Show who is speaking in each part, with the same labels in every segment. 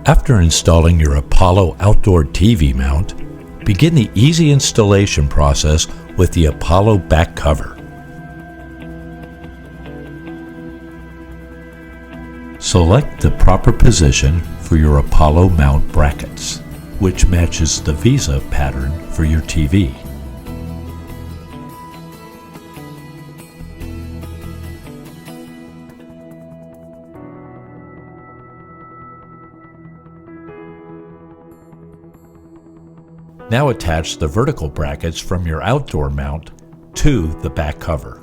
Speaker 1: After installing your Apollo outdoor TV mount, begin the easy installation process with the Apollo back cover. Select the proper position for your Apollo mount brackets, which matches the Visa pattern for your TV. Now attach the vertical brackets from your outdoor mount to the back cover.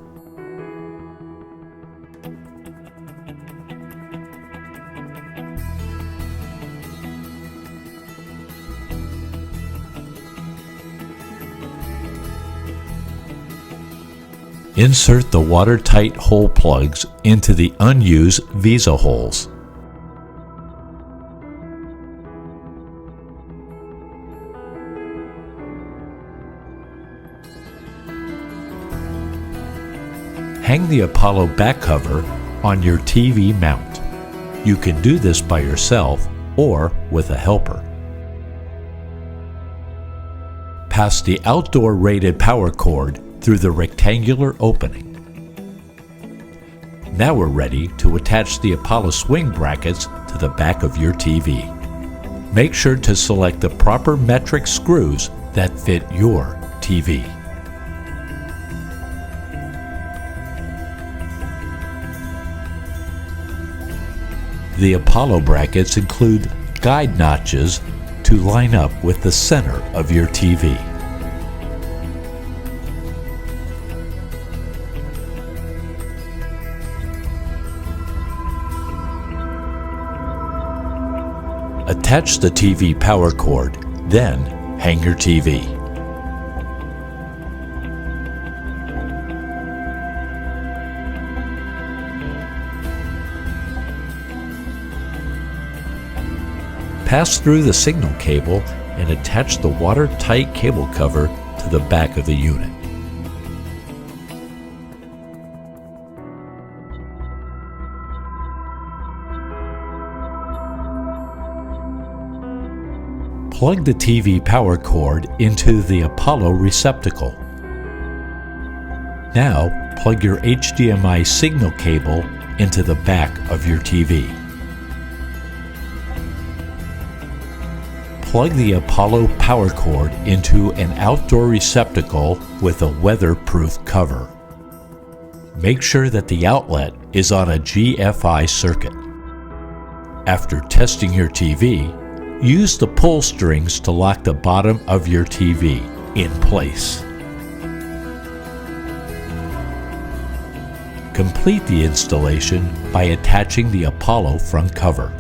Speaker 1: Insert the watertight hole plugs into the unused Visa holes. Hang the Apollo back cover on your TV mount. You can do this by yourself or with a helper. Pass the outdoor rated power cord through the rectangular opening. Now we're ready to attach the Apollo swing brackets to the back of your TV. Make sure to select the proper metric screws that fit your TV. The Apollo brackets include guide notches to line up with the center of your TV. Attach the TV power cord, then hang your TV. Pass through the signal cable and attach the watertight cable cover to the back of the unit. Plug the TV power cord into the Apollo receptacle. Now, plug your HDMI signal cable into the back of your TV. Plug the Apollo power cord into an outdoor receptacle with a weatherproof cover. Make sure that the outlet is on a GFI circuit. After testing your TV, use the pull strings to lock the bottom of your TV in place. Complete the installation by attaching the Apollo front cover.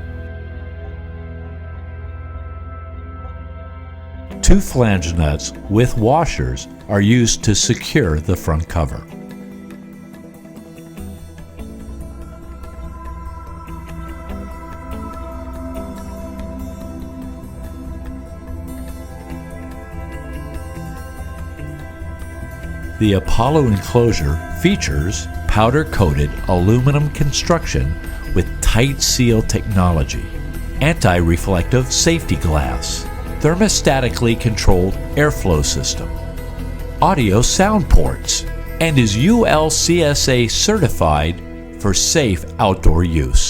Speaker 1: 2 flange nuts with washers are used to secure the front cover. The Apollo enclosure features powder-coated aluminum construction with tight seal technology, anti-reflective safety glass, thermostatically controlled airflow system, audio sound ports, and is ULCSA certified for safe outdoor use.